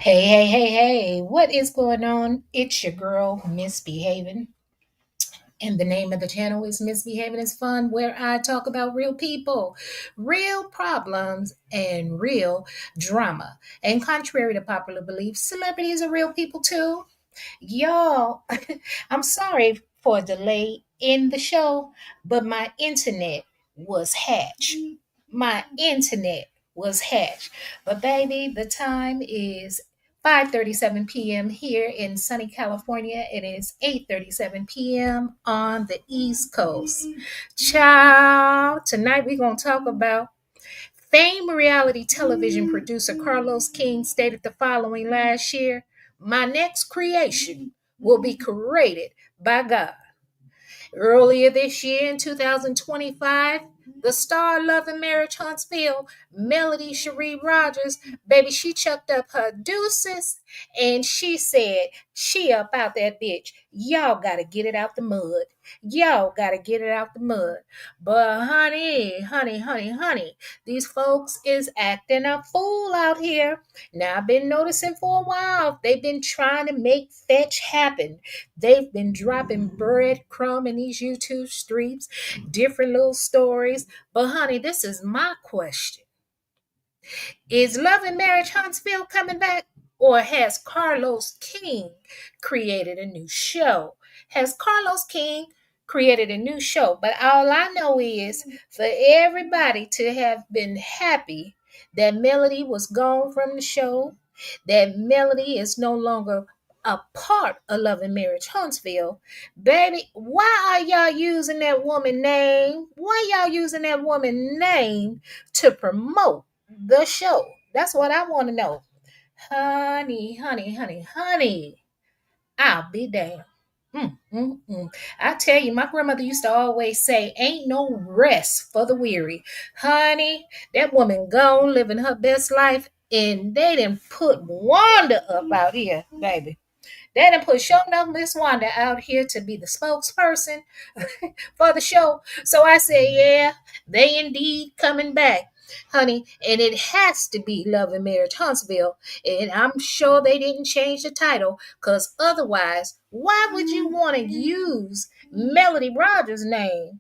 Hey, what is going on? It's your girl, Misbehaving. And the name of the channel is Misbehaving is Fun, where I talk about real people, real problems, and real drama. And contrary to popular belief, celebrities are real people too. Y'all, I'm sorry for a delay in the show, but my internet was hatched. My internet was hatched. But baby, the time is 5:37 p.m. here in sunny California. It is 8:37 p.m. on the East Coast. Ciao. Tonight we're going to talk about famed reality television producer Carlos King stated the following last year: "My next creation will be created by God." Earlier this year in 2025, the star Love Marriage Huntsville, Melody Shari Rodgers, baby, she chucked up her deuces and she said, she up out that bitch. Y'all gotta get it out the mud. Y'all gotta get it out the mud. But honey, these folks is acting a fool out here. Now I've been noticing for a while, they've been trying to make fetch happen. They've been dropping breadcrumb in these YouTube streets, different little stories. But honey, this is my question. Is Love and Marriage Huntsville coming back? Or has Carlos King created a new show? Has Carlos King created a new show? But all I know is for everybody to have been happy that Melody was gone from the show, that Melody is no longer a part of Love and Marriage Huntsville. Baby, why are y'all using that woman name? Why y'all using that woman name to promote the show? That's what I want to know. Honey. I'll be damned. I tell you, my grandmother used to always say, ain't no rest for the weary. Honey, that woman gone living her best life, and they didn't put Wanda up out here, baby. They didn't put Shonuff Ms. Wanda out here to be the spokesperson for the show. So I said, yeah, they indeed coming back, honey. And it has to be Love and Marriage Huntsville. And I'm sure they didn't change the title, because otherwise, why would you want to use Melody Rodgers' name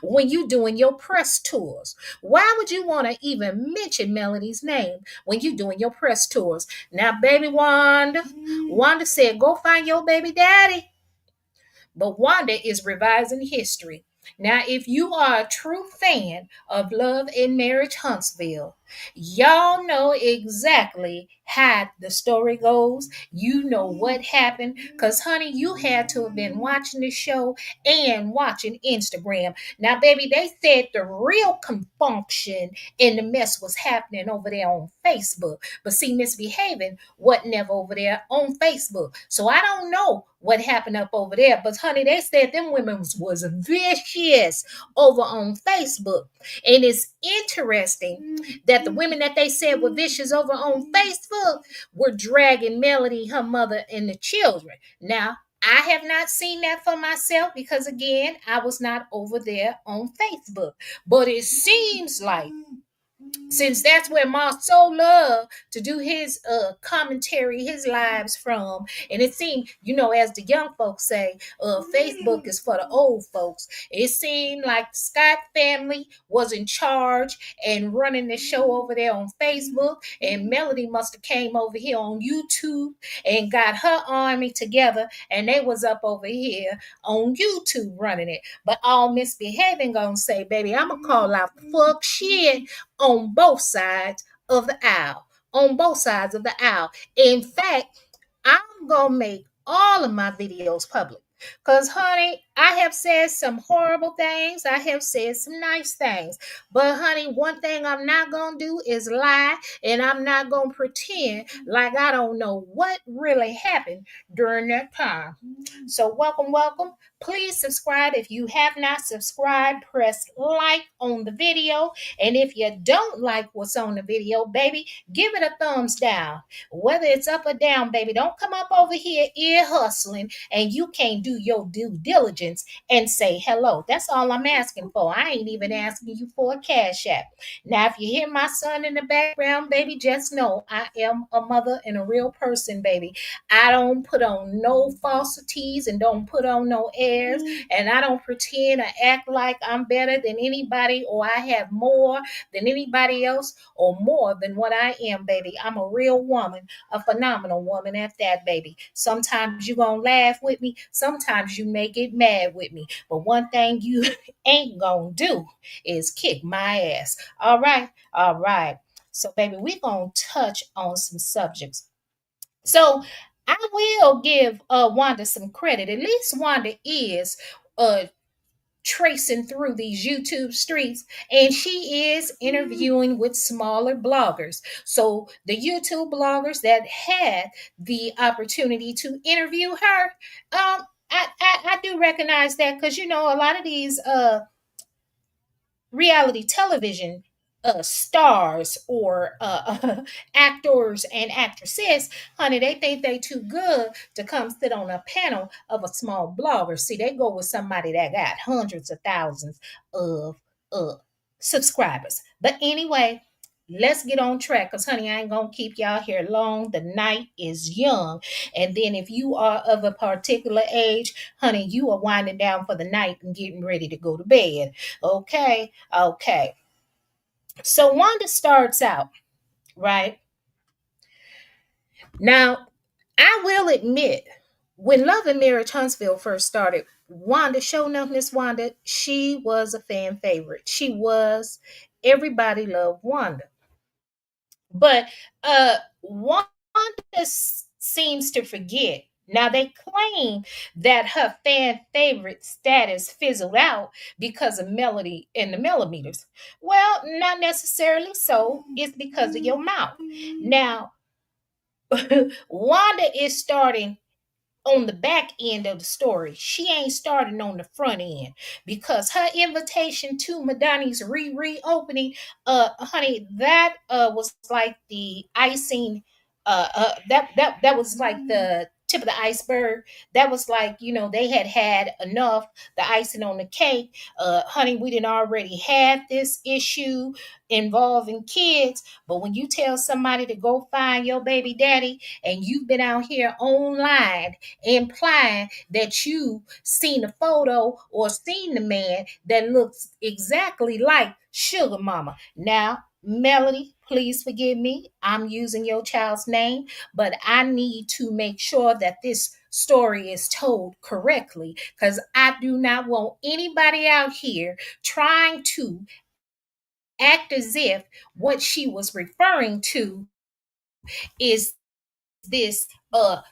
when you doing your press tours? Why would you want to even mention Melody's name when you doing your press tours? Now, baby Wanda said, go find your baby daddy. But Wanda is revising history. Now, if you are a true fan of Love and Marriage Huntsville, y'all know exactly how the story goes. You know what happened. Because, honey, you had to have been watching the show and watching Instagram. Now, baby, they said the real confunction and the mess was happening over there on Facebook. But see, Misbehaving wasn't never over there on Facebook. So I don't know what happened up over there. But honey, they said them women was vicious over on Facebook. And it's interesting that the women that they said were vicious over on Facebook were dragging Melody, her mother, and the children. Now, I have not seen that for myself because, again, I was not over there on Facebook. But it seems like, since that's where Marceau loved to do his commentary, his lives from. And it seemed, as the young folks say, Facebook is for the old folks. It seemed like the Scott family was in charge and running the show over there on Facebook. And Melody must have came over here on YouTube and got her army together. And they was up over here on YouTube running it. But all Misbehaving gonna say, baby, I'm gonna call out fuck shit on both sides of the aisle. On both sides of the aisle. In fact, I'm going to make all of my videos public. Because, honey, I have said some horrible things. I have said some nice things. But, honey, one thing I'm not going to do is lie. And I'm not going to pretend like I don't know what really happened during that time. So, welcome. Please subscribe. If you have not subscribed, press like on the video. And if you don't like what's on the video, baby, give it a thumbs down. Whether it's up or down, baby, don't come up over here ear hustling and you can't do do your due diligence and say hello. That's all I'm asking for. I ain't even asking you for a cash app. Now, if you hear my son in the background, baby, just know I am a mother and a real person, baby. I don't put on no falsities and don't put on no airs, and I don't pretend or act like I'm better than anybody or I have more than anybody else or more than what I am, baby. I'm a real woman, a phenomenal woman at that, baby. Sometimes you gonna laugh with me, sometimes you may get mad with me, but one thing you ain't gonna do is kick my ass. All right, all right. So, baby, we're gonna touch on some subjects. So I will give Wanda some credit. At least Wanda is uh tracing through these YouTube streets, and she is interviewing with smaller bloggers. So the YouTube bloggers that had the opportunity to interview her, I do recognize that, because you know a lot of these reality television stars or actors and actresses, honey, they think they too good to come sit on a panel of a small blogger. See, they go with somebody that got hundreds of thousands of subscribers. But anyway, let's get on track, because honey, I ain't gonna keep y'all here long. The night is young, and then if you are of a particular age, honey, you are winding down for the night and getting ready to go to bed. Okay, okay. So Wanda starts out, right? Now, I will admit, when Love and Marriage Huntsville first started, Wanda, Shonuff Ms. Wanda, she was a fan favorite. She was. Everybody loved Wanda. But Wanda seems to forget. Now they claim that her fan favorite status fizzled out because of Melody and the millimeters. Well, not necessarily so. It's because of your mouth. Now, Wanda is starting on the back end of the story. She ain't starting on the front end, because her invitation to Madani's reopening, honey, that was like the icing. That was like the tip of the iceberg. That was like, you know, they had enough, the icing on the cake. Honey, we didn't already have this issue involving kids, but when you tell somebody to go find your baby daddy, and you've been out here online implying that you seen a photo or seen the man that looks exactly like Sugar Mama. Now, Melody, please forgive me. I'm using your child's name, but I need to make sure that this story is told correctly, because I do not want anybody out here trying to act as if what she was referring to is this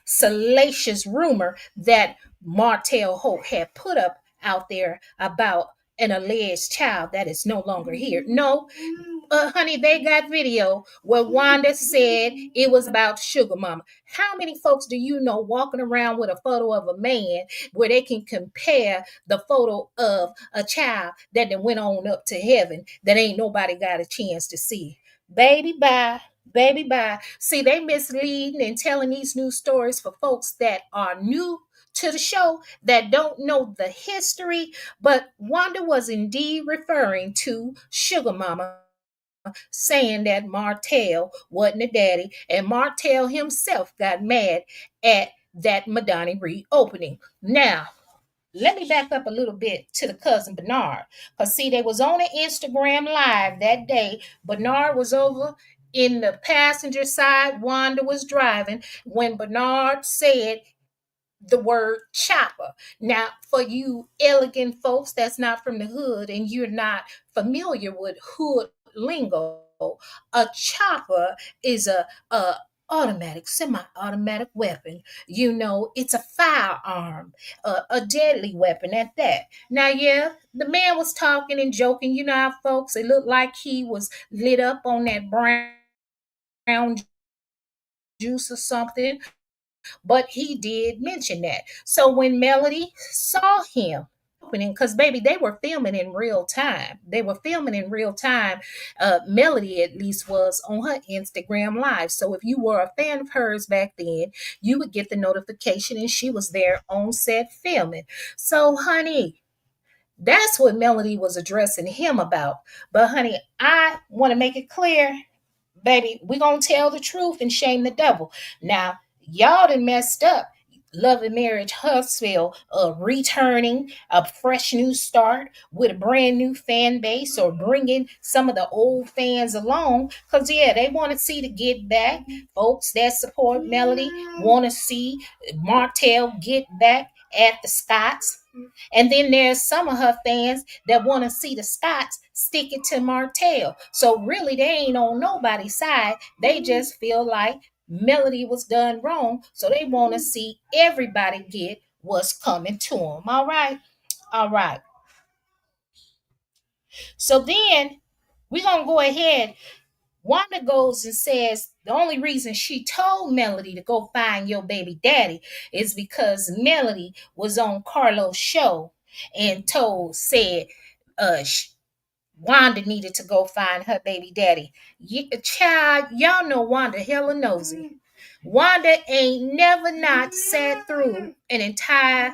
salacious rumor that Martell Holt had put up out there about an alleged child that is no longer here. No, honey, they got video where Wanda said it was about Sugar Mama. How many folks do you know walking around with a photo of a man where they can compare the photo of a child that then went on up to heaven that ain't nobody got a chance to see? Baby, bye. Baby, bye. See, they misleading and telling these new stories for folks that are new to the show, that don't know the history. But Wanda was indeed referring to Sugar Mama, saying that Martell wasn't a daddy, and Martell himself got mad at that Madani reopening. Now, let me back up a little bit to the cousin Bernard. Because, see, they was on an Instagram live that day. Bernard was over in the passenger side. Wanda was driving when Bernard said the word chopper. Now, for you elegant folks that's not from the hood and you're not familiar with hood lingo, a chopper is a automatic, semi-automatic weapon. You know, it's a firearm, a deadly weapon at that. Now, yeah, the man was talking and joking. You know how folks, it looked like he was lit up on that brown juice or something, but he did mention that. So when Melody saw him, opening because, baby, they were filming in real time. They were filming in real time. Melody, at least, was on her Instagram Live. So if you were a fan of hers back then, you would get the notification and she was there on set filming. So, honey, that's what Melody was addressing him about. But, honey, I want to make it clear, baby, we gonna tell the truth and shame the devil. Now, y'all done messed up. Love and Marriage Huntsville returning a fresh new start with a brand new fan base, or bringing some of the old fans along, because yeah, they want to see the get back. Folks that support Melody want to see Martell get back at the Scots. And then there's some of her fans that want to see the Scots stick it to Martell. So really, they ain't on nobody's side. They just feel like Melody was done wrong. So they want to see everybody get what's coming to them. All right. All right. So then we're going to go ahead. Wanda goes and says the only reason she told Melody to go find your baby daddy is because Melody was on Carlos' show and said, uh, Wanda needed to go find her baby daddy. Child, y'all know Wanda hella nosy. Wanda ain't never not sat through an entire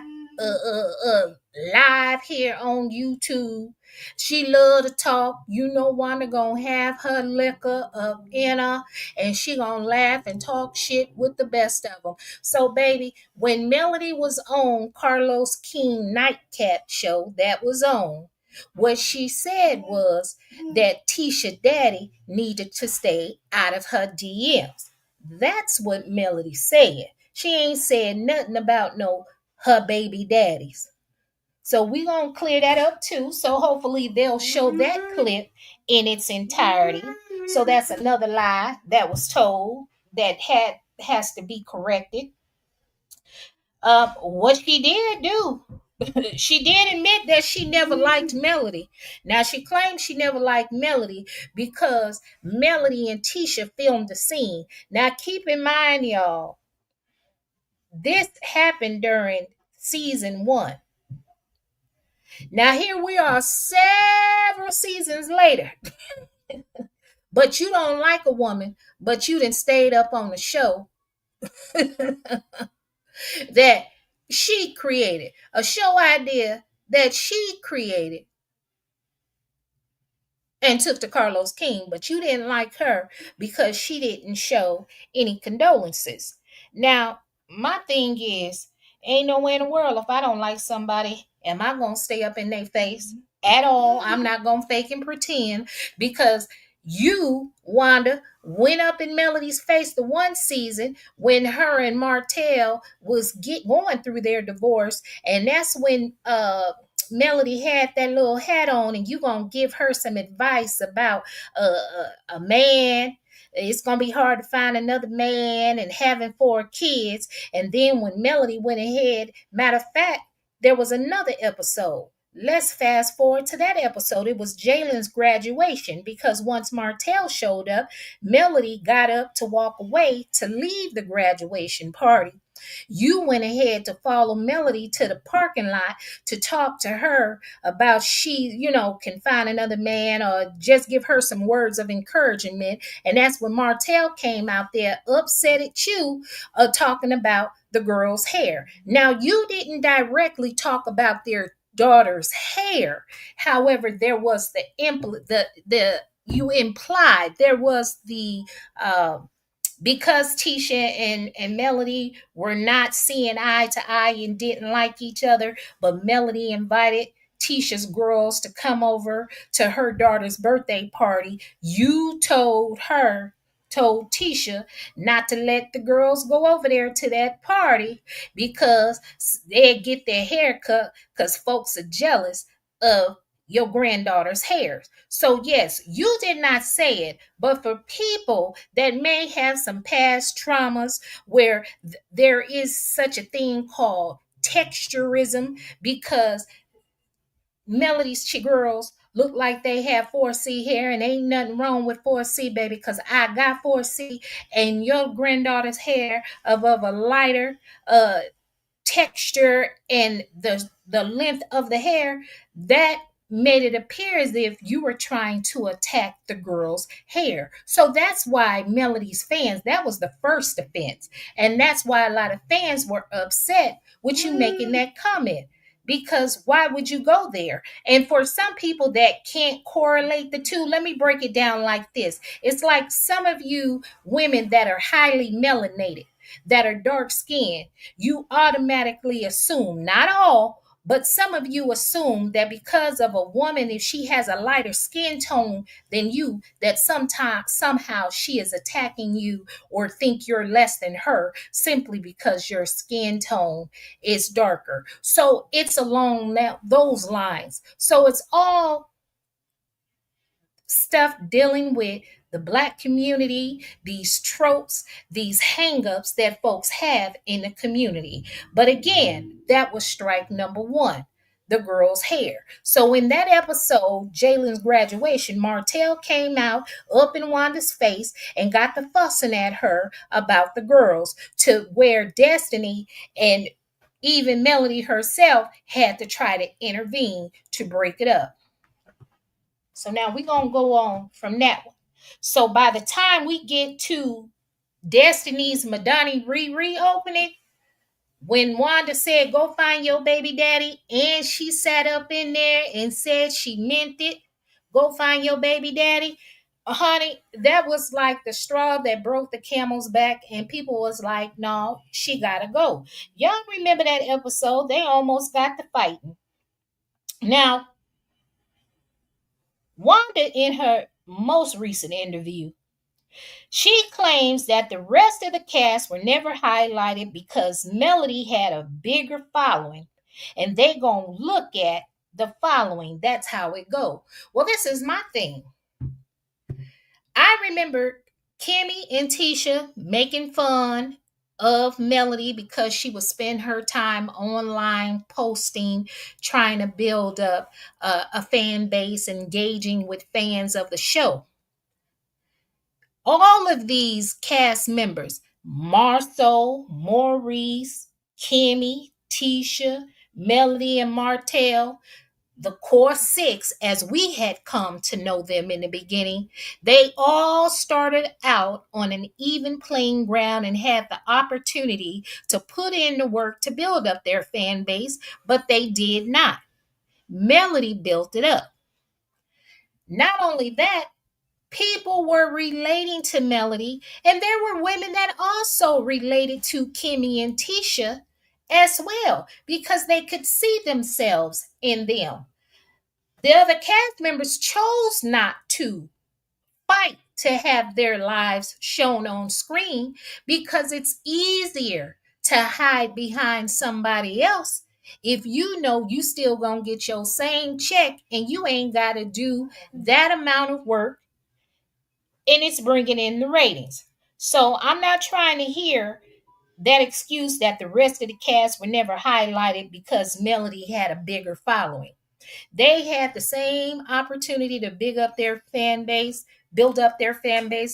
live here on YouTube. She love to talk. You know Wanda gonna have her liquor up in her, and she gonna laugh and talk shit with the best of them. So, baby, when Melody was on Carlos King Nightcap show that was on, what she said was that Tisha daddy needed to stay out of her DMs. That's what Melody said. She ain't said nothing about no her baby daddies. So we gonna clear that up too. So hopefully they'll show that clip in its entirety. So that's another lie that was told that has to be corrected. What she did do, she did admit that she never liked Melody. Now she claims she never liked Melody because Melody and Tisha filmed the scene. Now keep in mind, y'all, this happened during season 1. Now here we are several seasons later. But you don't like a woman, but you done stayed up on the show that she created, a show idea that she created and took to Carlos King, but you didn't like her because she didn't show any condolences. Now, my thing is, ain't nowhere in the world if I don't like somebody, am I gonna stay up in their face at all? I'm not gonna fake and pretend, because you, Wanda, went up in Melody's face the one season when her and Martell was going through their divorce, and that's when Melody had that little hat on, and you gonna give her some advice about a man. It's gonna be hard to find another man and having 4 kids. And then when Melody went ahead, matter of fact, there was another episode. Let's fast forward to that episode. It was Jalen's graduation, because once Martell showed up, Melody got up to walk away to leave the graduation party. You went ahead to follow Melody to the parking lot to talk to her about she, can find another man, or just give her some words of encouragement. And that's when Martell came out there upset at you, talking about the girl's hair. Now, you didn't directly talk about their daughter's hair. However, there was you implied there was the because Tisha and Melody were not seeing eye to eye and didn't like each other, but Melody invited Tisha's girls to come over to her daughter's birthday party. You told Tisha not to let the girls go over there to that party because they'd get their hair cut because folks are jealous of your granddaughter's hair. So yes, you did not say it, but for people that may have some past traumas where there is such a thing called texturism, because Melody's girls look like they have 4C hair, and ain't nothing wrong with 4C, baby, because I got 4C, and your granddaughter's hair of a lighter texture and the length of the hair, that made it appear as if you were trying to attack the girl's hair. So that's why Melody's fans, that was the first offense. And that's why a lot of fans were upset with you making that comment. Because why would you go there? And for some people that can't correlate the two, let me break it down like this. It's like some of you women that are highly melanated, that are dark skinned, you automatically assume, not all, but some of you assume that because of a woman, if she has a lighter skin tone than you, that sometimes somehow she is attacking you or think you're less than her simply because your skin tone is darker. So it's along those lines. So it's all stuff dealing with the Black community, these tropes, these hangups that folks have in the community. But again, that was strike number one, the girl's hair. So in that episode, Jalen's graduation, Martell came out up in Wanda's face and got the fussing at her about the girls, to where Destiny and even Melody herself had to try to intervene to break it up. So now we're going to go on from that one. So by the time we get to Destiny's Madani reopening, when Wanda said, go find your baby daddy, and she sat up in there and said she meant it, go find your baby daddy, honey, that was like the straw that broke the camel's back, and people was like, no, she gotta go. Y'all remember that episode? They almost got to fighting. Now, Wanda, in her most recent interview, she claims that the rest of the cast were never highlighted because Melody had a bigger following, and they gonna look at the following. That's how it go. Well, this is my thing. I remember Kimmy and Tisha making fun of Melody because she would spend her time online posting, trying to build up a fan base, engaging with fans of the show. All of these cast members, Marceau, Maurice, Kimmy, Tisha, Melody, and Martell, the core six, as we had come to know them in the beginning, they all started out on an even playing ground and had the opportunity to put in the work to build up their fan base, but they did not. Melody built it up. Not only that, people were relating to Melody, and there were women that also related to Kimmy and Tisha as well because they could see themselves in them. The other cast members chose not to fight to have their lives shown on screen because it's easier to hide behind somebody else if you know you still gonna get your same check and you ain't got to do that amount of work, and it's bringing in the ratings. So I'm not trying to hear that excuse that the rest of the cast were never highlighted because Melody had a bigger following. They had the same opportunity to build up their fan base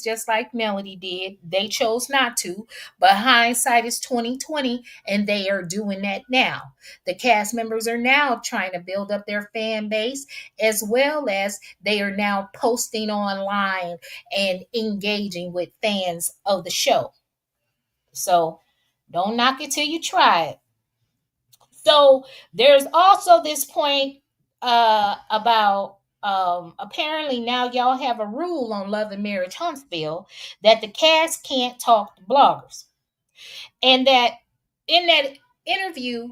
just like Melody did. They chose not to, but hindsight is 2020, and they are doing that now. The cast members are now trying to build up their fan base, as well as they are now posting online and engaging with fans of the show. So don't knock it till you try it. So there's also this point about apparently now y'all have a rule on Love and Marriage Huntsville that the cast can't talk to bloggers. And that in that interview,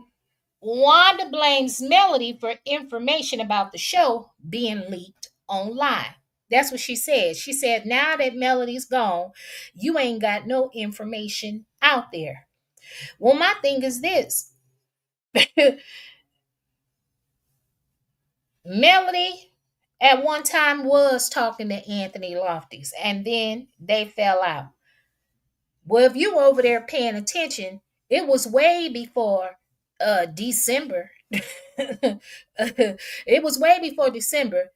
Wanda blames Melody for information about the show being leaked online. That's what she said. She said, now that Melody's gone, you ain't got no information out there. Well, my thing is this. Melody at one time was talking to Anthony Lofty's, and then they fell out. Well, if you were over there paying attention, it was way before December. It was way before December.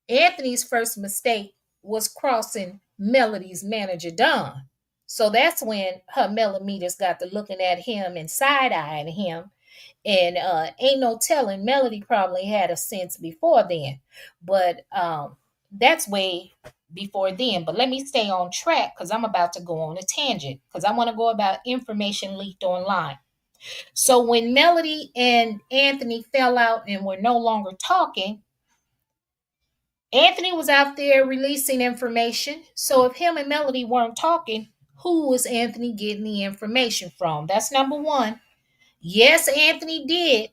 Anthony's first mistake was crossing Melody's manager, Don. So that's when her millimeters got to looking at him and side eyeing him. And ain't no telling, Melody probably had a sense before then. But that's way before then. But let me stay on track because I'm about to go on a tangent because I want to go about information leaked online. So when Melody and Anthony fell out and were no longer talking, Anthony was out there releasing information. So if him and Melody weren't talking, who was Anthony getting the information from? That's number one. Yes, Anthony did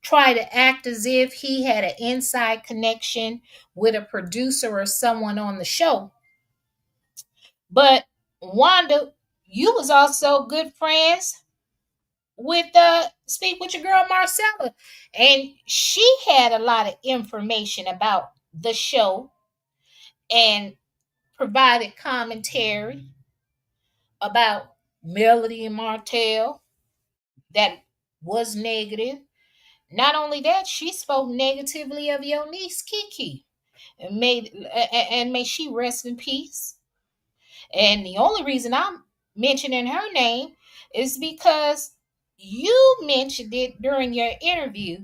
try to act as if he had an inside connection with a producer or someone on the show. But Wanda, you was also good friends with speak with your girl Marcella. And she had a lot of information about the show and provided commentary about Melody and Martell that was negative. Not only that, she spoke negatively of your niece Kiki and may she rest in peace. And the only reason I'm mentioning her name is because you mentioned it during your interview,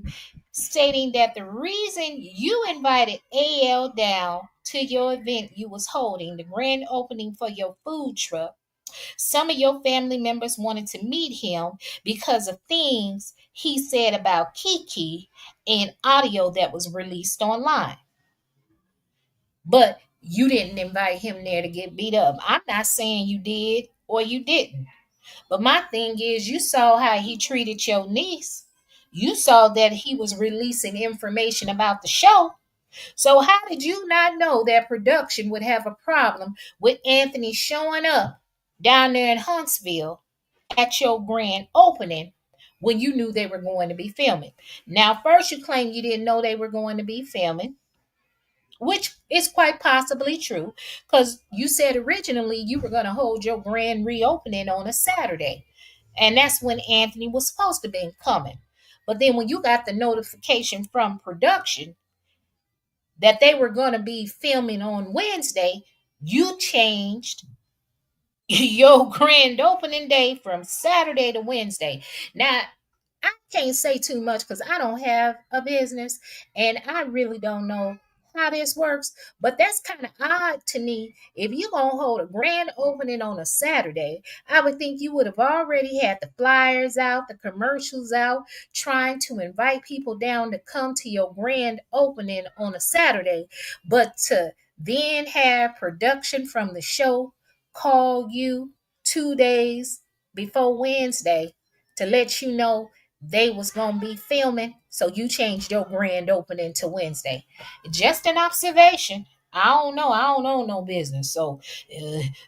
stating that the reason you invited AL down to your event you was holding, the grand opening for your food truck, some of your family members wanted to meet him because of things he said about Kiki and audio that was released online. But you didn't invite him there to get beat up. I'm not saying you did or you didn't. But my thing is, you saw how he treated your niece. You saw that he was releasing information about the show. So how did you not know that production would have a problem with Anthony showing up down there in Huntsville at your grand opening when you knew they were going to be filming? Now, first you claim you didn't know they were going to be filming, which is quite possibly true because you said originally you were going to hold your grand reopening on a Saturday. And that's when Anthony was supposed to be coming. But then when you got the notification from production that they were going to be filming on Wednesday, you changed your grand opening day from Saturday to Wednesday. Now, I can't say too much because I don't have a business and I really don't know how this works. But that's kind of odd to me. If you're going to hold a grand opening on a Saturday, I would think you would have already had the flyers out, the commercials out, trying to invite people down to come to your grand opening on a Saturday. But to then have production from the show call you 2 days before Wednesday to let you know they was gonna be filming, so you changed your grand opening to Wednesday. Just an observation. I don't know no business, so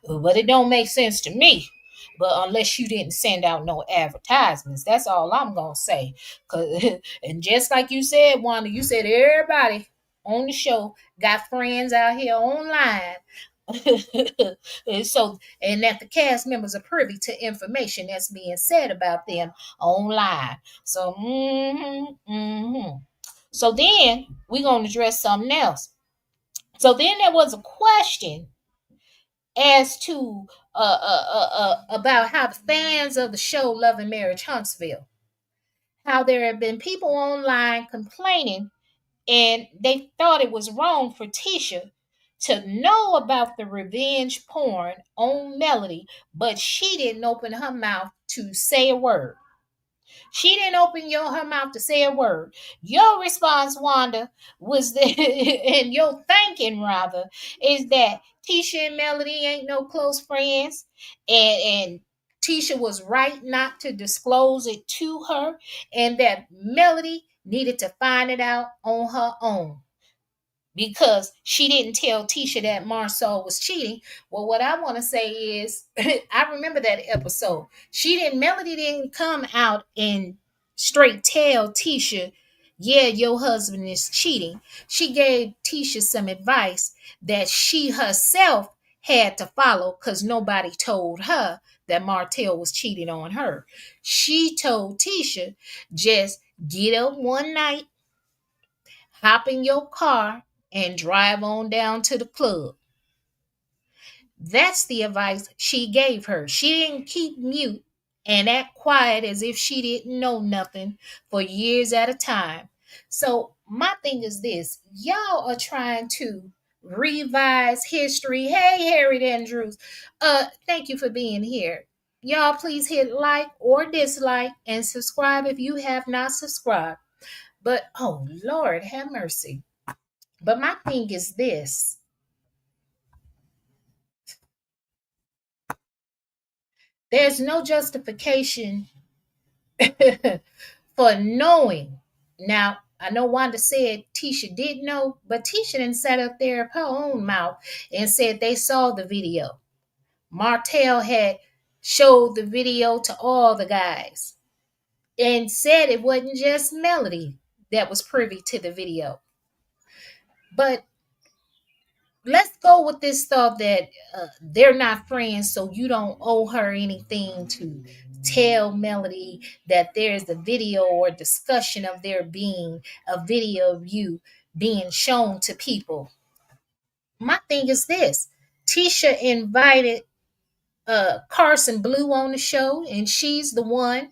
but it don't make sense to me. But unless you didn't send out no advertisements, that's all I'm gonna say. Cause and just like you said, Wanda, you said everybody on the show got friends out here online. And that the cast members are privy to information that's being said about them online. So, so then we're going to address something else. So then there was a question as to about how the fans of the show Love Marriage Huntsville, how there have been people online complaining and they thought it was wrong for Tisha to know about the revenge porn on Melody, but she didn't open her mouth to say a word. She didn't open her mouth to say a word. Your response, Wanda, was that, and your thinking rather, is that Tisha and Melody ain't no close friends, and Tisha was right not to disclose it to her, and that Melody needed to find it out on her own because she didn't tell Tisha that Marcel was cheating. Well, what I want to say is, I remember that episode. Melody didn't come out and straight tell Tisha, yeah, your husband is cheating. She gave Tisha some advice that she herself had to follow because nobody told her that Martell was cheating on her. She told Tisha, just get up one night, hop in your car, and drive on down to the club. That's the advice she gave her. She didn't keep mute and act quiet as if she didn't know nothing for years at a time. So, my thing is this, y'all are trying to revise history. Hey, Harriet Andrews, thank you for being here. Y'all, please hit like or dislike and subscribe if you have not subscribed. But, oh, Lord, have mercy. But my thing is this, there's no justification for knowing. Now, I know Wanda said Tisha did know, but Tisha didn't sat up there of her own mouth and said they saw the video. Martell had showed the video to all the guys and said it wasn't just Melody that was privy to the video. But let's go with this thought that they're not friends, so you don't owe her anything to tell Melody that there's a video or discussion of there being a video of you being shown to people. My thing is this, Tisha invited Carson Blue on the show, and she's the one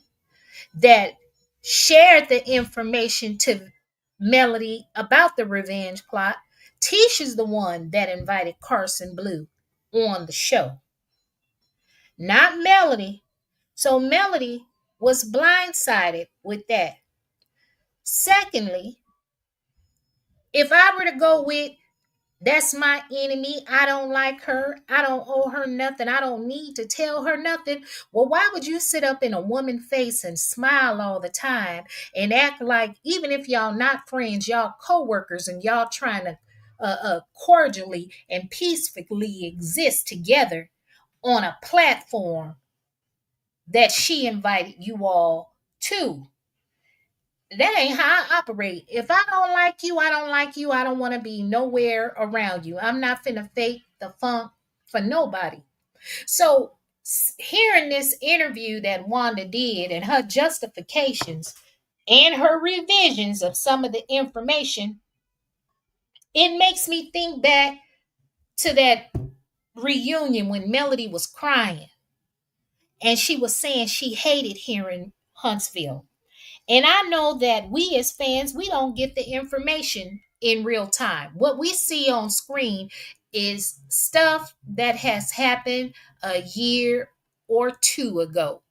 that shared the information to Melody about the revenge plot. Tisha's the one that invited Carson Blue on the show, not Melody. So Melody was blindsided with that. Secondly, if I were to go with that's my enemy, I don't like her, I don't owe her nothing, I don't need to tell her nothing. Well, why would you sit up in a woman's face and smile all the time and act like, even if y'all not friends, y'all co-workers, and y'all trying to cordially and peacefully exist together on a platform that she invited you all to? That ain't how I operate. If I don't like you, I don't like you. I don't want to be nowhere around you. I'm not finna fake the funk for nobody. So, hearing this interview that Wanda did and her justifications and her revisions of some of the information, it makes me think back to that reunion when Melody was crying and she was saying she hated hearing Huntsville. And I know that we as fans, we don't get the information in real time. What we see on screen is stuff that has happened a year or two ago.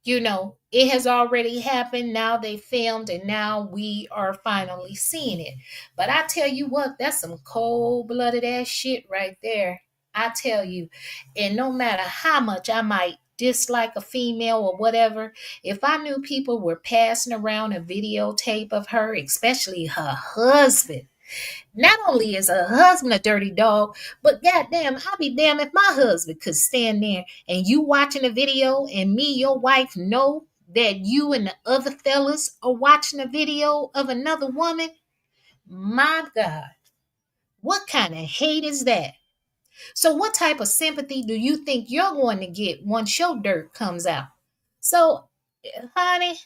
It has already happened. Now they filmed and now we are finally seeing it. But I tell you what, that's some cold blooded ass shit right there. I tell you. And no matter how much I might dislike a female or whatever, if I knew people were passing around a videotape of her, especially her husband, not only is her husband a dirty dog, but goddamn, I'll be damned if my husband could stand there and you watching a video and me, your wife, know that you and the other fellas are watching a video of another woman. My God, what kind of hate is that? So, what type of sympathy do you think you're going to get once your dirt comes out? So, honey,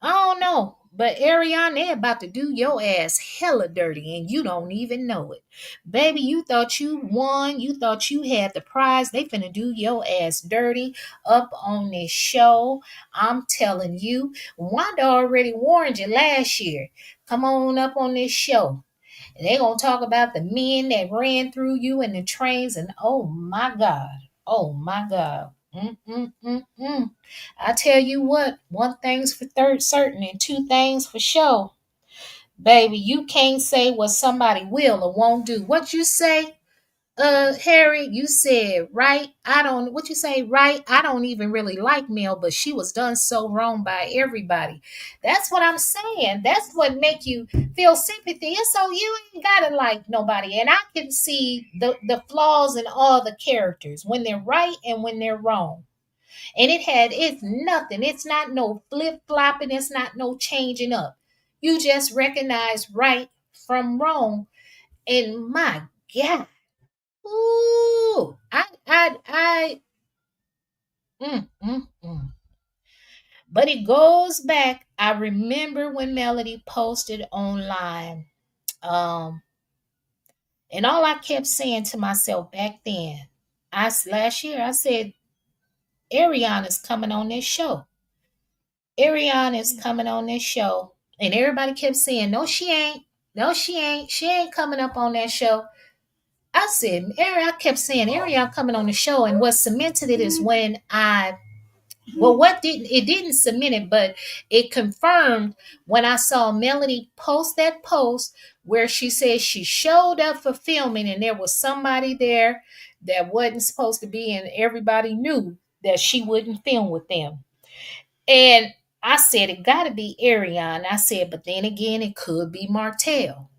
I don't know. But Ariana, they about to do your ass hella dirty and you don't even know it. Baby, you thought you won. You thought you had the prize. They finna do your ass dirty up on this show. I'm telling you. Wanda already warned you last year. Come on up on this show. And they gonna talk about the men that ran through you in the trains, and oh my God, oh my God. Mm. I tell you what, one thing's for third certain and two things for sure. Baby, you can't say what somebody will or won't do. What you say, Harry, you said, right? What you say, right? I don't even really like Mel, but she was done so wrong by everybody. That's what I'm saying. That's what make you feel sympathy. And so you ain't gotta like nobody. And I can see the flaws in all the characters when they're right and when they're wrong. And it's nothing. It's not no flip flopping. It's not no changing up. You just recognize right from wrong. And my God. Ooh, mm, mm, mm. But it goes back. I remember when Melody posted online, um, and all I kept saying to myself back then, last year I said Ariana's coming on this show. Ariana is coming on this show. And everybody kept saying, no, she ain't. No, she ain't. She ain't coming up on that show. I kept saying, Ariana coming on the show. And what cemented it is when it didn't cement it, but it confirmed when I saw Melody post that post where she said she showed up for filming and there was somebody there that wasn't supposed to be, and everybody knew that she wouldn't film with them. And I said, it got to be Ariana. I said, but then again, it could be Martell.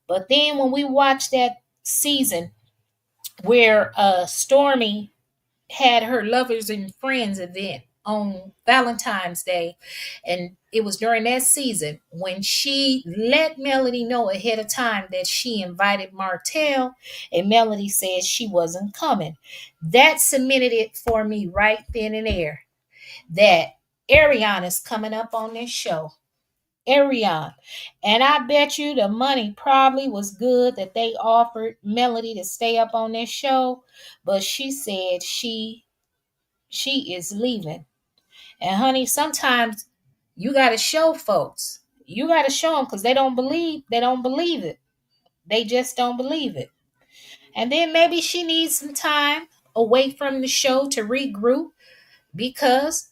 But then when we watched that season where Stormy had her Lovers and Friends event on Valentine's Day, and it was during that season when she let Melody know ahead of time that she invited Martell, and Melody said she wasn't coming. That cemented it for me right then and there that Ariana is coming up on this show. Ariana. And I bet you the money probably was good that they offered Melody to stay up on this show, but she said she is leaving. And honey, sometimes you got to show folks. You got to show them because they don't believe it. They just don't believe it. And then maybe she needs some time away from the show to regroup because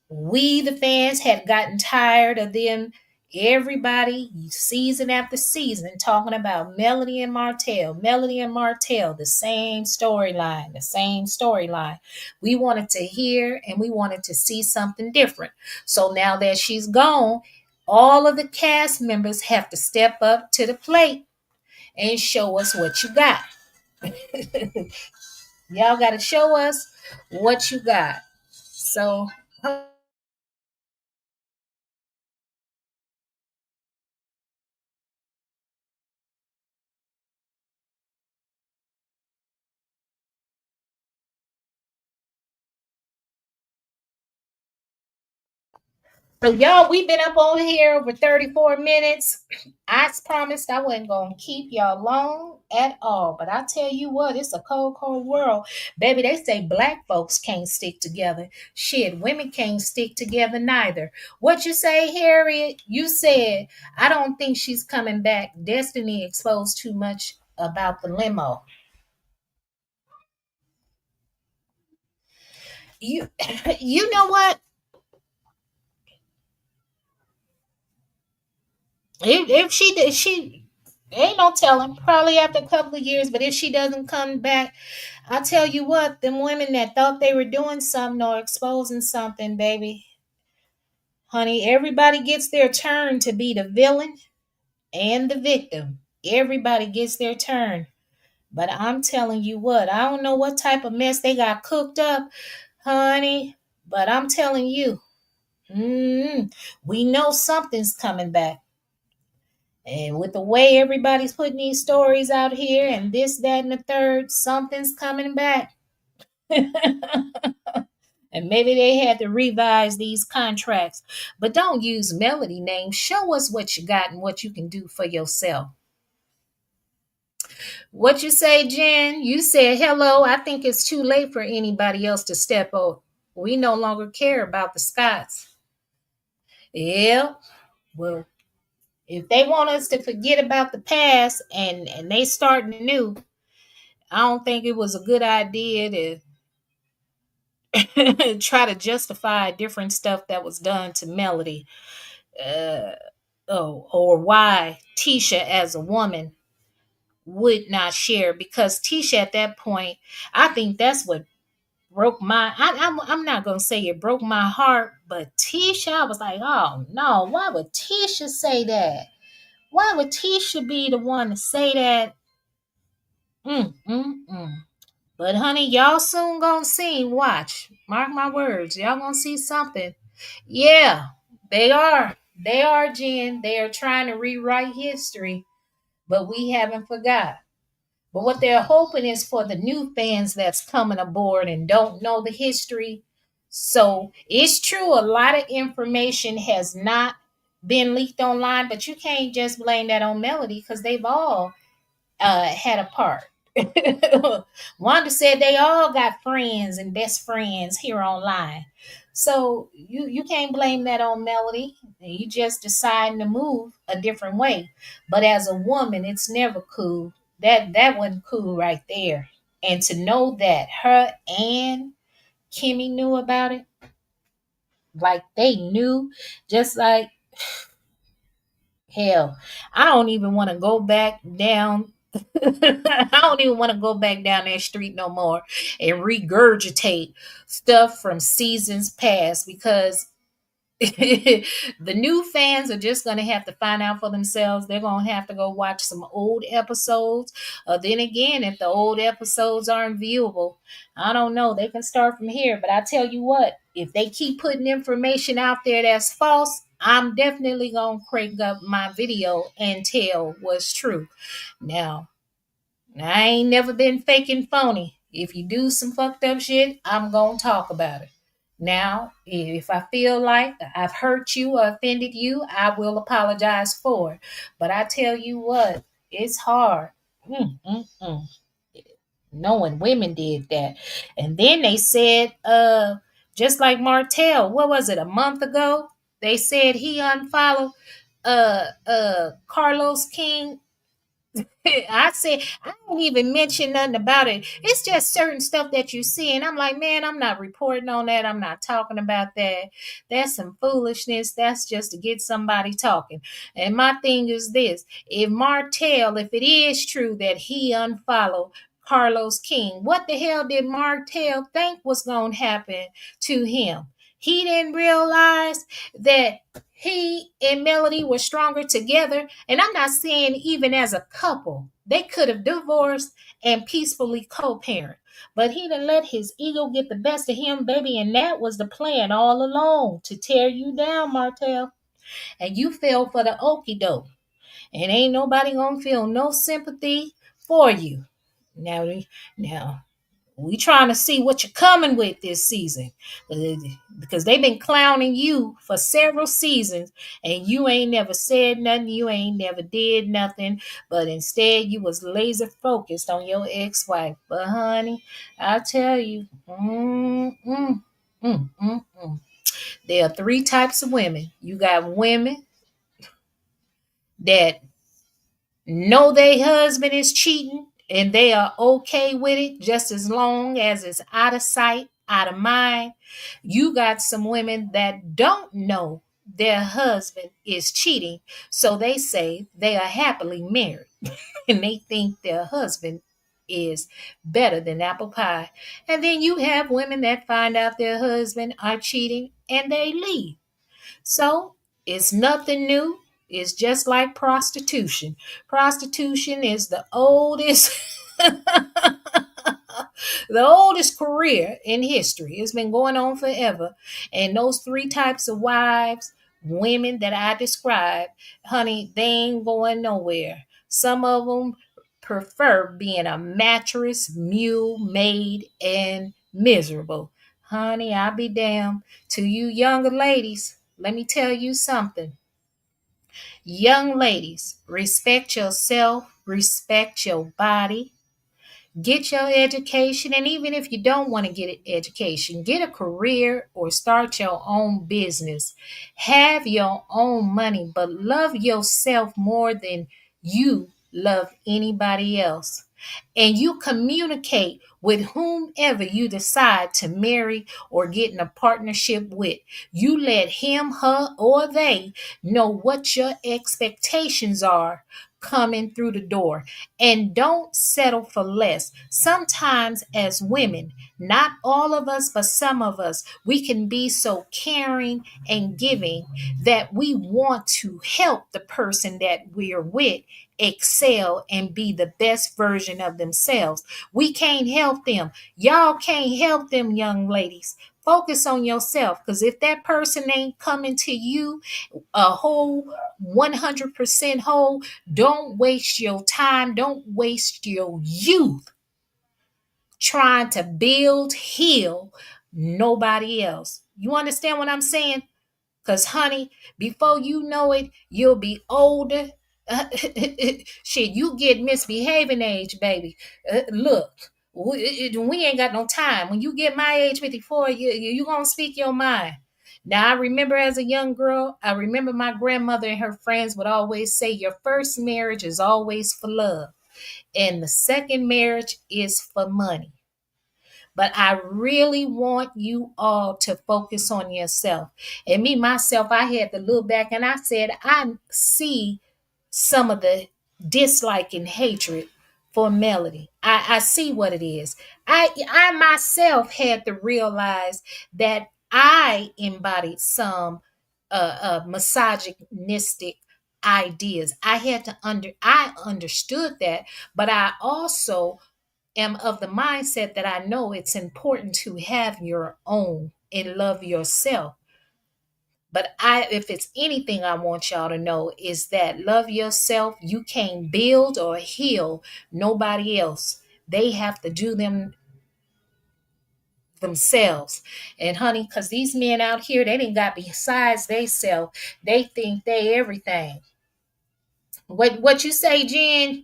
we, the fans, had gotten tired of them, everybody, season after season, talking about Melody and Martell, the same storyline, the same storyline. We wanted to hear and we wanted to see something different. So now that she's gone, all of the cast members have to step up to the plate and show us what you got. Y'all got to show us what you got. So, So y'all, we've been up on here over 34 minutes. I promised I wasn't gonna keep y'all long at all. But I tell you what, it's a cold, cold world. Baby, they say black folks can't stick together. Shit, women can't stick together neither. What you say, Harriet? You said, I don't think she's coming back. Destiny exposed too much about the limo. You you know what? If she did, she ain't no telling. Probably after a couple of years, but if she doesn't come back, I tell you what, them women that thought they were doing something or exposing something, baby, honey, everybody gets their turn to be the villain and the victim. Everybody gets their turn. But I'm telling you what, I don't know what type of mess they got cooked up, honey. But I'm telling you, we know something's coming back. And with the way everybody's putting these stories out here and this, that, and the third, something's coming back. And maybe they had to revise these contracts. But don't use Melody names. Show us what you got and what you can do for yourself. What you say, Jen? You said, hello, I think it's too late for anybody else to step up. We no longer care about the Scots. Yeah. Well, if they want us to forget about the past and they starting anew, I don't think it was a good idea to try to justify different stuff that was done to Melody. Uh, or why Tisha as a woman would not share, because Tisha at that point, I think that's what broke my. I'm not gonna say it broke my heart, but Tisha, I was like, oh no, why would Tisha say that? Why would Tisha be the one to say that? Mm, mm, mm. But honey, y'all soon gonna see. Watch. Mark my words. Y'all gonna see something. Yeah, they are. They are, Jen. They are trying to rewrite history, but we haven't forgot. But what they're hoping is for the new fans that's coming aboard and don't know the history. So it's true, a lot of information has not been leaked online, but you can't just blame that on Melody because they've all had a part. Wanda said they all got friends and best friends here online. So you can't blame that on Melody. You just deciding to move a different way. But as a woman, it's never cool. That wasn't cool right there. And to know that her and Kimmy knew about it, like they knew, just like hell. I don't even want to go back down. I don't even want to go back down that street no more and regurgitate stuff from seasons past because the new fans are just going to have to find out for themselves. They're going to have to go watch some old episodes. Then again, if the old episodes aren't viewable, I don't know. They can start from here. But I tell you what, if they keep putting information out there that's false, I'm definitely going to crank up my video and tell what's true. Now, I ain't never been faking phony. If you do some fucked up shit, I'm going to talk about it. Now, if I feel like I've hurt you or offended you, I will apologize for it. But I tell you what, it's hard. Mm, mm, mm. Knowing women did that. And then they said, just like Martell, what was it, a month ago? They said he unfollowed Carlos King. I said, I don't even mention nothing about it. It's just certain stuff that you see. And I'm like, man, I'm not reporting on that. I'm not talking about that. That's some foolishness. That's just to get somebody talking. And my thing is this, if Martell, if it is true that he unfollowed Carlos King, what the hell did Martell think was going to happen to him? He didn't realize that he and Melody were stronger together. And I'm not saying even as a couple, they could have divorced and peacefully co-parent. But he didn't let his ego get the best of him, baby. And that was the plan all along, to tear you down, Martell. And you fell for the okie doke. And ain't nobody gonna feel no sympathy for you. Now, now we trying to see what you're coming with this season, because they've been clowning you for several seasons and you ain't never said nothing, you ain't never did nothing, but instead you was laser focused on your ex-wife. But honey, I tell you, there are three types of women. You got women that know their husband is cheating and they are okay with it just as long as it's out of sight, out of mind. You got some women that don't know their husband is cheating, so they say they are happily married and they think their husband is better than apple pie. And then you have women that find out their husband are cheating and they leave. So it's nothing new. It's just like prostitution. Prostitution is the oldest the oldest career in history. It's been going on forever. And those three types of wives, women that I described, honey, they ain't going nowhere. Some of them prefer being a mattress, mule, maid, and miserable. Honey, I'll be damned. To you younger ladies, let me tell you something. Young ladies, respect yourself, respect your body, get your education. And even if you don't want to get an education, get a career or start your own business. Have your own money, but love yourself more than you love anybody else. And you communicate with whomever you decide to marry or get in a partnership with. You let him, her, or they know what your expectations are coming through the door, and don't settle for less. Sometimes, as women, not all of us, but some of us, we can be so caring and giving that we want to help the person that we're with excel and be the best version of themselves. We can't help them. Y'all can't help them, young ladies. Focus on yourself, because if that person ain't coming to you a whole 100% whole, don't waste your time. Don't waste your youth trying to build, heal nobody else. You understand what I'm saying? Because, honey, before you know it, you'll be older, Shit, you get misbehaving age, baby. Look, we ain't got no time. When you get my age, 54, you gonna speak your mind. Now, I remember as a young girl, I remember my grandmother and her friends would always say, your first marriage is always for love, and the second marriage is for money. But I really want you all to focus on yourself. And me, myself, I had to look back and I said, I see some of the dislike and hatred for Melody. I see what it is. I myself had to realize that I embodied some misogynistic ideas. I understood that, but I also am of the mindset that I know it's important to have your own and love yourself. But if it's anything I want y'all to know is that love yourself. You can't build or heal nobody else. They have to do themselves. And honey, because these men out here, they didn't got besides they self. They think they everything. What you say, Jen?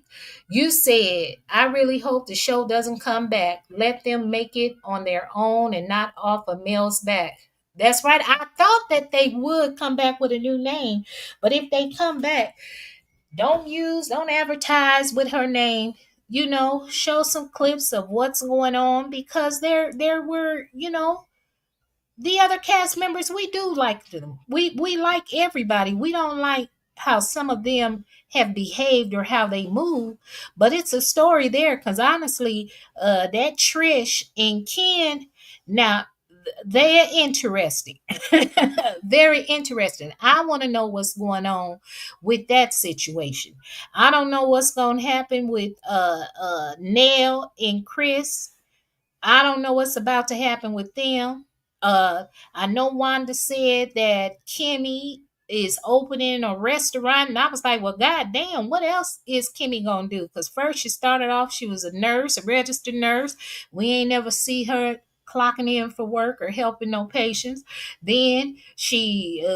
You said, I really hope the show doesn't come back. Let them make it on their own and not off of Mel's back. That's right. I thought that they would come back with a new name. But if they come back, don't advertise with her name. Show some clips of what's going on because there were, the other cast members, we do like them. We like everybody. We don't like how some of them have behaved or how they move, but it's a story there. Because honestly, that Trish and Ken, now they're interesting, very interesting. I want to know what's going on with that situation. I don't know what's going to happen with Nell and Chris. I don't know what's about to happen with them. I know Wanda said that Kimmy is opening a restaurant, and I was like, well, goddamn, what else is Kimmy gonna do? Because first she started off, she was a nurse, a registered nurse. We ain't never see her clocking in for work or helping no patients. Then she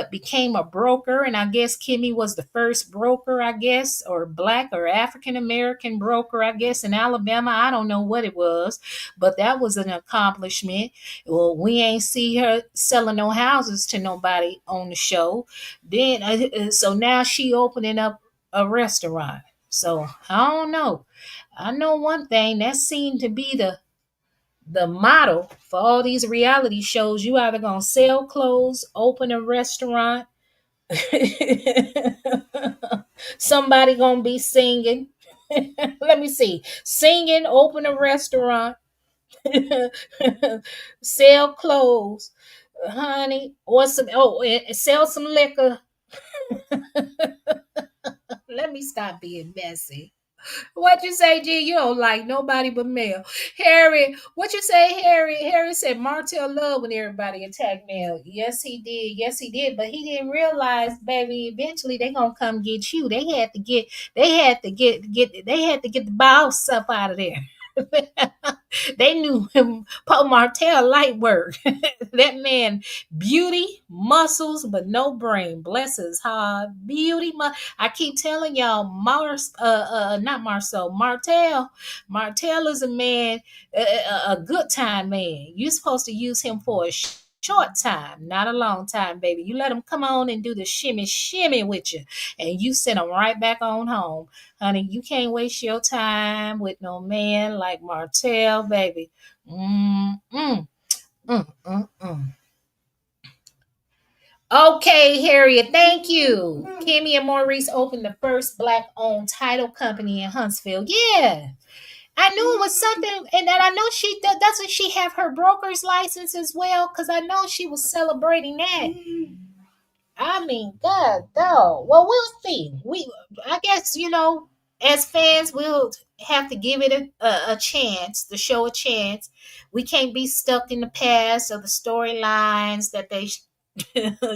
became a broker, and I guess Kimmy was the first broker, I guess, or black or African American broker, I guess, in Alabama. I don't know what it was, but that was an accomplishment. Well, we ain't see her selling no houses to nobody on the show. Then, so now she opening up a restaurant. So I don't know. I know one thing that seemed to be the motto for all these reality shows. You either gonna sell clothes, open a restaurant, somebody gonna be singing. Let me see, singing, open a restaurant, sell clothes, honey, or sell some liquor. Let me stop being messy. What you say, G? You don't like nobody but Mel. Harry, what you say, Harry? Harry said Martell loved when everybody attacked Mel. Yes, he did. Yes, he did. But he didn't realize, baby, eventually they gonna come get you. They had to get the boss stuff out of there. They knew him. Paul Martell light work. That man, beauty, muscles, but no brain. Bless his heart. Beauty, I keep telling y'all, not Marcel, Martell. Martell is a man, a good time man. You're supposed to use him for a short time, not a long time, baby. You let him come on and do the shimmy shimmy with you, and you send him right back on home. Honey, you can't waste your time with no man like Martell, baby. Mm, mm, mm, mm, mm. Okay, Harriet, thank you. Kimmy and Maurice opened the first black-owned title company in Huntsville. Yeah, I knew it was something, and that I know doesn't she have her broker's license as well? Because I know she was celebrating that. I mean, God, dog. Well, we'll see. I guess as fans, we'll have to give it a chance, the show a chance. We can't be stuck in the past or the storylines that they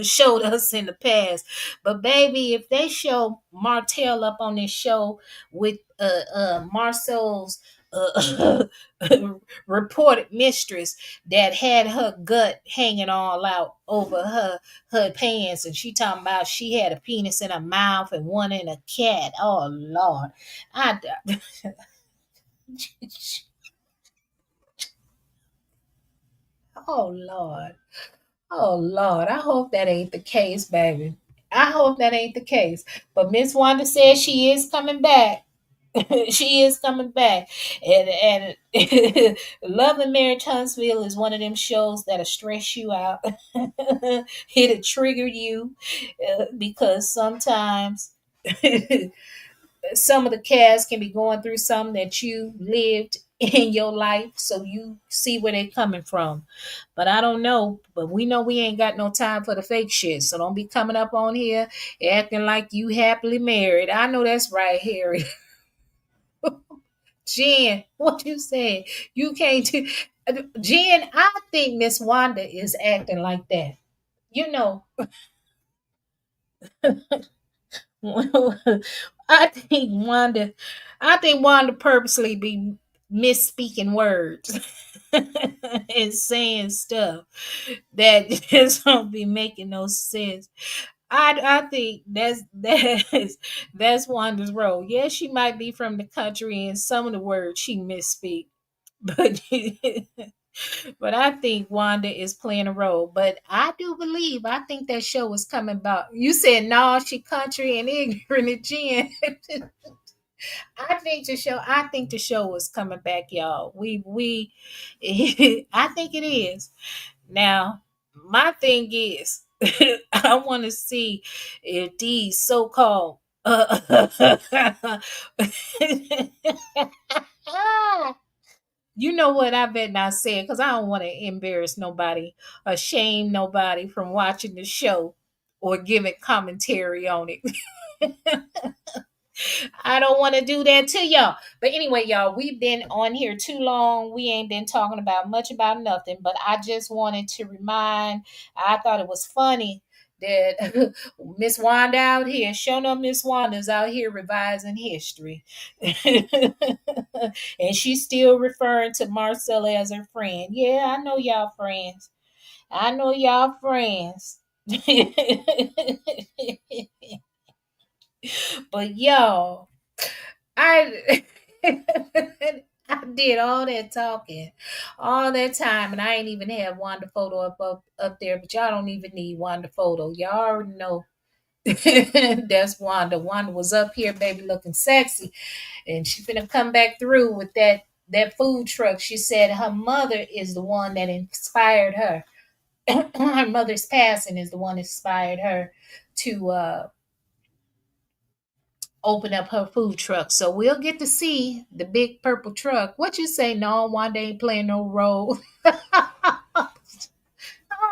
showed us in the past. But baby, if they show Martell up on this show with Marcel's uh, reported mistress that had her gut hanging all out over her pants, and she talking about she had a penis in her mouth and one in a cat. Oh Lord, I oh Lord, oh Lord. I hope that ain't the case, baby. I hope that ain't the case. But Miss Wanda says she is coming back. She is coming back, and Love and Marriage Huntsville is one of them shows that'll stress you out. It'll trigger you because sometimes some of the cast can be going through something that you lived in your life, so you see where they're coming from. But I don't know, but we know we ain't got no time for the fake shit, so don't be coming up on here acting like you happily married. I know that's right, Harry. Jen, what you saying? You can't do Jen, I think Miss Wanda is acting like that. You know, I think Wanda I think Wanda purposely be misspeaking words and saying stuff that just don't be making no sense. I think that's Wanda's role. Yes, she might be from the country and some of the words she misspeak, but but I think Wanda is playing a role. But I think that show was coming about. You said no, she country and ignorant again. I think the show was coming back, y'all. We I think it is. Now, my thing is I want to see if these so-called you know what? I bet not say it because I don't want to embarrass nobody or shame nobody from watching the show or giving commentary on it. I don't want to do that to y'all. But anyway, y'all, we've been on here too long. We ain't been talking about much about nothing. But I just wanted to remind, I thought it was funny that Miss Wanda out here, Shonuff Miss Wanda's out here revising history. And she's still referring to Marcella as her friend. Yeah, I know y'all friends. I know y'all friends. But y'all, I I did all that talking, all that time, and I ain't even had Wanda photo up there. But y'all don't even need Wanda photo. Y'all already know that's Wanda. Wanda was up here, baby, looking sexy, and she finna come back through with that food truck. She said her mother is the one that inspired her. Her mother's passing is the one that inspired her to open up her food truck. So we'll get to see the big purple truck. What you say? No, Wanda ain't playing no role.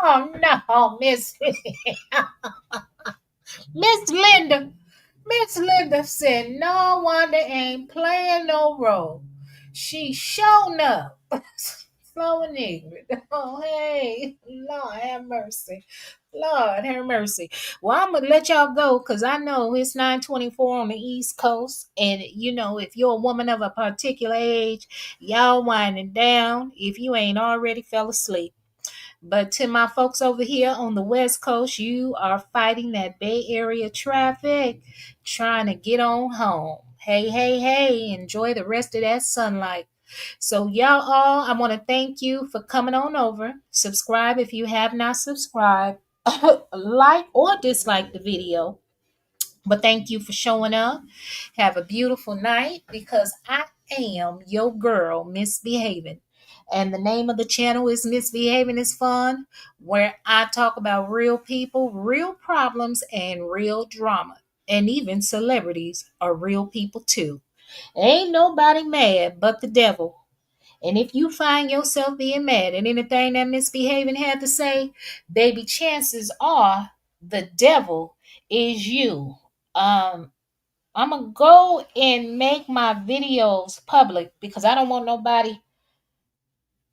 Oh no, Miss Linda. Miss Linda said no, Wanda ain't playing no role. She shown up. Slow and ignorant. Oh hey, Lord have mercy. Lord have mercy. Well, I'm gonna let y'all go because I know it's 9:24 on the East Coast, and you know if you're a woman of a particular age, y'all winding down if you ain't already fell asleep. But to my folks over here on the West Coast, you are fighting that Bay Area traffic, trying to get on home. Hey, hey, hey! Enjoy the rest of that sunlight. So, y'all all, I want to thank you for coming on over. Subscribe if you have not subscribed. Like or dislike the video. But thank you for showing up. Have a beautiful night because I am your girl, Misbehaving. And the name of the channel is Misbehaving is Fun, where I talk about real people, real problems, and real drama. And even celebrities are real people too. Ain't nobody mad but the devil. And if you find yourself being mad at anything that Misbehaving had to say, baby, chances are the devil is you. Um, I'm gonna go and make my videos public because I don't want nobody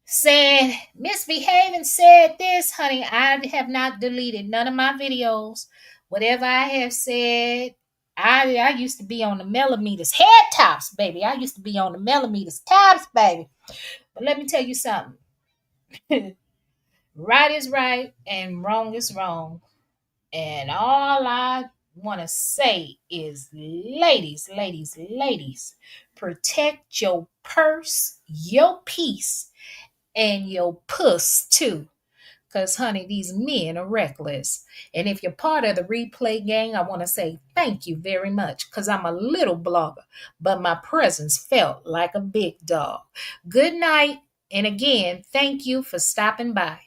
saying Misbehaving said this, honey. I have not deleted none of my videos. Whatever I have said, I used to be on the millimeters, head tops, baby. I used to be on the millimeters tops, baby. But let me tell you something. Right is right and wrong is wrong. And all I want to say is, ladies, ladies, ladies, protect your purse, your peace, and your puss too. Because, honey, these men are reckless. And if you're part of the replay gang, I want to say thank you very much because I'm a little blogger, but my presence felt like a big dog. Good night. And again, thank you for stopping by.